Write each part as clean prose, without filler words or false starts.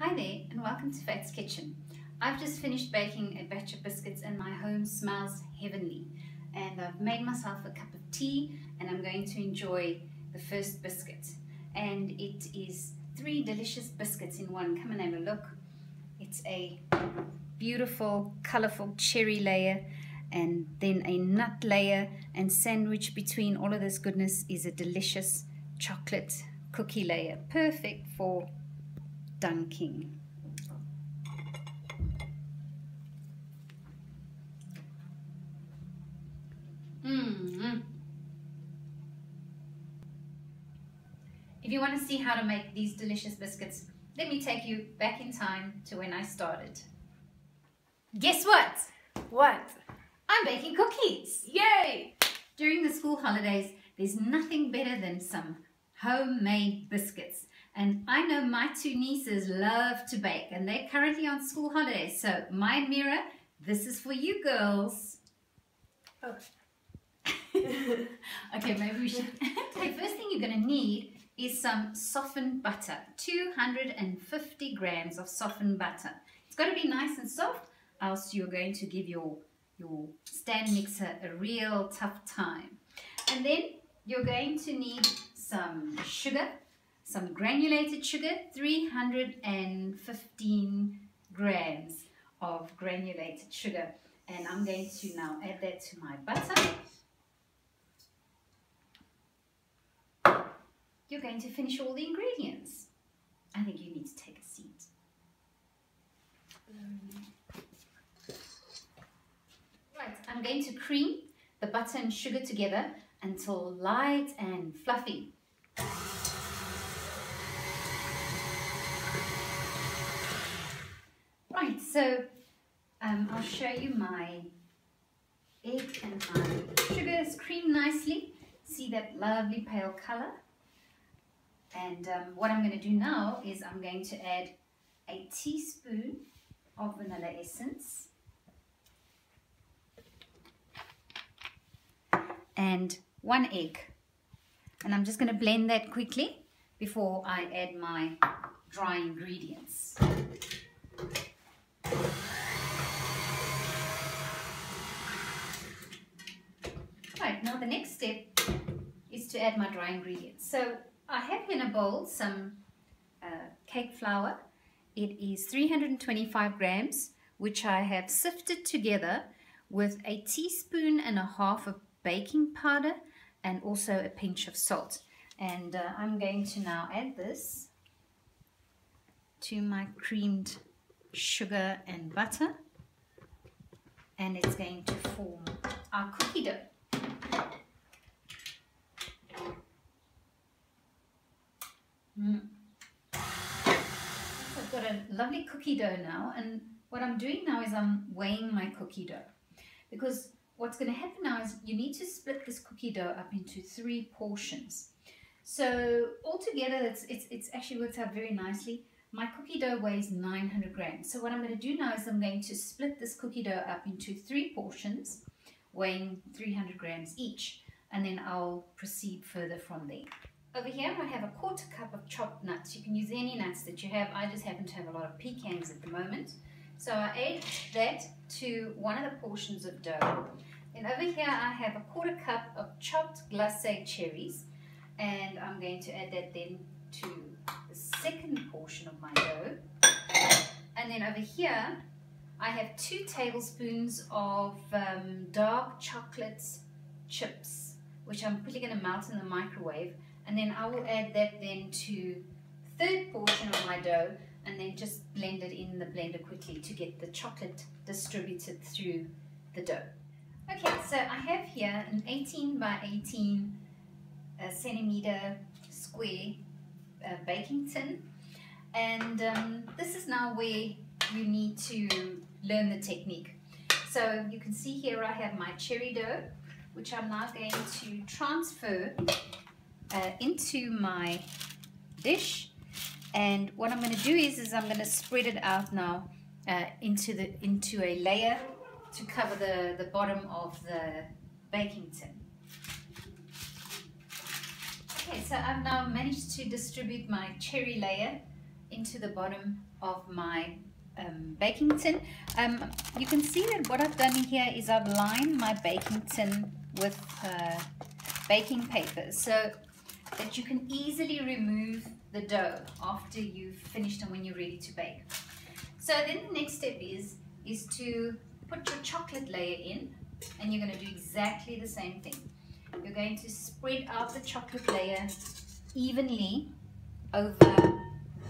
Hi there and welcome to Faith's Kitchen. I've just finished baking a batch of biscuits and my home smells heavenly. And I've made myself a cup of tea and I'm going to enjoy the first biscuit. And it is 3 delicious biscuits in one. Come and have a look. It's a beautiful, colorful cherry layer and then a nut layer, and sandwiched between all of this goodness is a delicious chocolate cookie layer. Perfect for dunking. If you want to see how to make these delicious biscuits, let me take you back in time to when I started. Guess what? What? I'm baking cookies! Yay! During the school holidays, there's nothing better than some homemade biscuits. And I know my 2 nieces love to bake and they're currently on school holidays. So my mirror, this is for you girls. Oh. Okay, maybe we should. Okay, first thing you're going to need is some softened butter. 250 grams of softened butter. It's got to be nice and soft, else you're going to give your stand mixer a real tough time. And then you're going to need some sugar, some granulated sugar, 315 grams of granulated sugar. And I'm going to now add that to my butter. You're going to finish all the ingredients. I think you need to take a seat. Right, I'm going to cream the butter and sugar together until light and fluffy. Right, so I'll show you my egg and my sugar is creamed nicely. See that lovely pale color? And what I'm going to do now is I'm going to add a teaspoon of vanilla essence and 1 egg. And I'm just going to blend that quickly before I add my dry ingredients. Right, now the next step is to add my dry ingredients. So I have in a bowl some cake flour. It is 325 grams, which I have sifted together with a teaspoon and a half of baking powder and also a pinch of salt. And I'm going to now add this to my creamed sugar and butter, and it's going to form our cookie dough. So I've got a lovely cookie dough now, and what I'm doing now is I'm weighing my cookie dough, because what's going to happen now is you need to split this cookie dough up into 3 portions. So altogether it's actually worked out very nicely. My cookie dough weighs 900 grams. So what I'm going to do now is I'm going to split this cookie dough up into 3 portions weighing 300 grams each, and then I'll proceed further from there. Over here I have a 1/4 cup of chopped nuts. You can use any nuts that you have. I just happen to have a lot of pecans at the moment. So I add that to one of the portions of dough. Then over here I have a 1/4 cup of chopped glacé cherries, and I'm going to add that then to the second portion of my dough. And then over here I have 2 tablespoons of dark chocolate chips, which I'm quickly going to melt in the microwave. And then I will add that then to the 3rd portion of my dough, and then just blend it in the blender quickly to get the chocolate distributed through the dough. Okay, so I have here an 18 by 18 centimeter square baking tin, and this is now where you need to learn the technique. So you can see here I have my cherry dough, which I'm now going to transfer into my dish. And what I'm going to do is I'm going to spread it out now into a layer to cover the bottom of the baking tin. Okay, so I've now managed to distribute my cherry layer into the bottom of my baking tin. You can see that what I've done here is I've lined my baking tin with baking paper so that you can easily remove the dough after you've finished and when you're ready to bake. So then the next step is to put your chocolate layer in, and you're going to do exactly the same thing. You're going to spread out the chocolate layer evenly over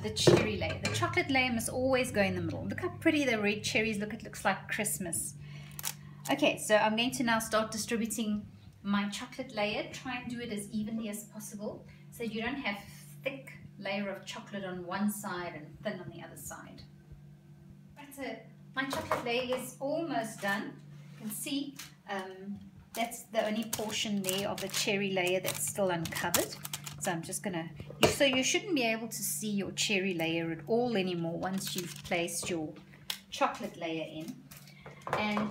the cherry layer. The chocolate layer must always go in the middle. Look how pretty the red cherries look. It looks like Christmas. Okay, so I'm going to now start distributing my chocolate layer. Try and do it as evenly as possible so you don't have thick layer of chocolate on one side and thin on the other side. That's it. My chocolate layer is almost done. You can see that's the only portion there of the cherry layer that's still uncovered. So I'm just gonna, so you shouldn't be able to see your cherry layer at all anymore once you've placed your chocolate layer in. And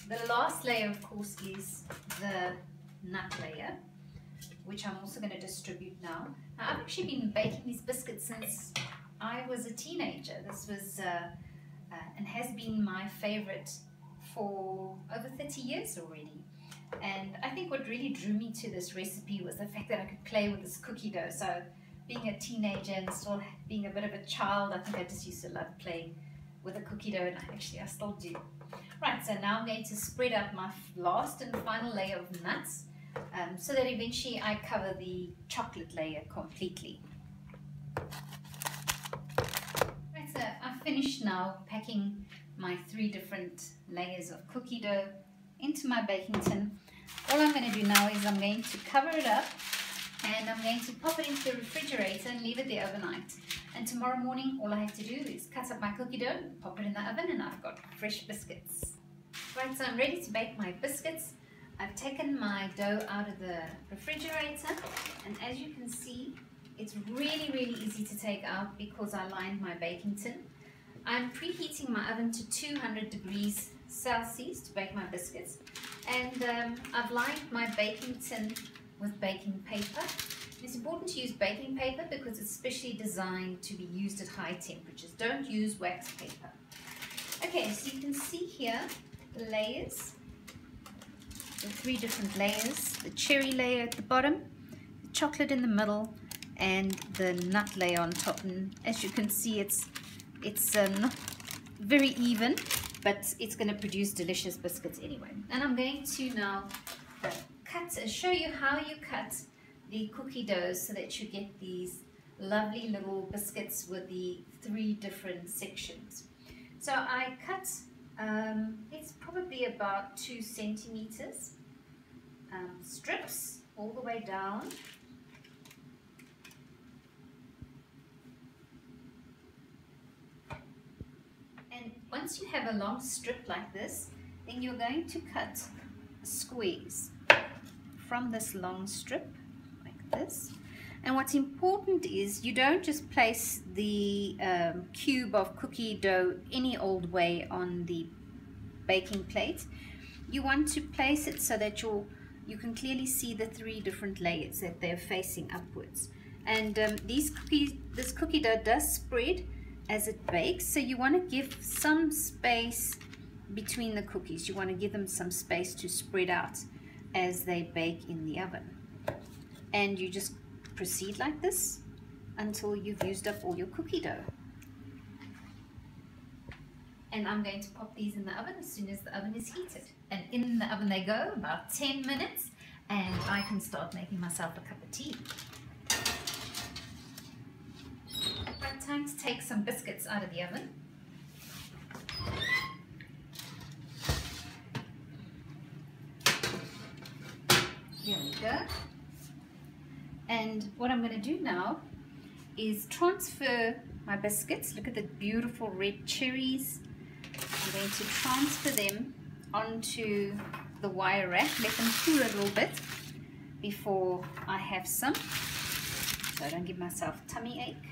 the last layer, of course, is the nut layer, which I'm also going to distribute now. Now, I've actually been baking these biscuits since I was a teenager. This was and has been my favorite for over 30 years already. And I think what really drew me to this recipe was the fact that I could play with this cookie dough. So being a teenager and still being a bit of a child, I think I just used to love playing with a cookie dough, and I still do. Right, so now I'm going to spread out my last and final layer of nuts so that eventually I cover the chocolate layer completely. Right, so I've finished now packing my 3 different layers of cookie dough into my baking tin. All I'm going to do now is I'm going to cover it up and I'm going to pop it into the refrigerator and leave it there overnight. And tomorrow morning all I have to do is cut up my cookie dough, pop it in the oven, and I've got fresh biscuits. Right, so I'm ready to bake my biscuits. I've taken my dough out of the refrigerator, and as you can see, it's really, really easy to take out because I lined my baking tin. I'm preheating my oven to 200 degrees Celsius to bake my biscuits, and I've lined my baking tin with baking paper. It's important to use baking paper because it's specially designed to be used at high temperatures. Don't use wax paper. Okay, so you can see here the layers, the 3 different layers, the cherry layer at the bottom, the chocolate in the middle, and the nut layer on top. And as you can see, it's not very even, but it's going to produce delicious biscuits anyway. And I'm going to now show you how you cut the cookie dough so that you get these lovely little biscuits with the 3 different sections. So I cut, it's probably about 2 centimeters strips all the way down. And once you have a long strip like this, then you're going to cut squares from this long strip like this. And what's important is you don't just place the cube of cookie dough any old way on the baking plate. You want to place it so that you can clearly see the 3 different layers that they're facing upwards. And this cookie dough does spread as it bakes, so you want to give some space between the cookies. You want to give them some space to spread out as they bake in the oven. And you just proceed like this until you've used up all your cookie dough. And I'm going to pop these in the oven as soon as the oven is heated. And in the oven they go, about 10 minutes, and I can start making myself a cup of tea. Right, time to take some biscuits out of the oven. Here we go. And what I'm going to do now is transfer my biscuits. Look at the beautiful red cherries. I'm going to transfer them onto the wire rack. Let them cool a little bit before I have some, so I don't give myself a tummy ache.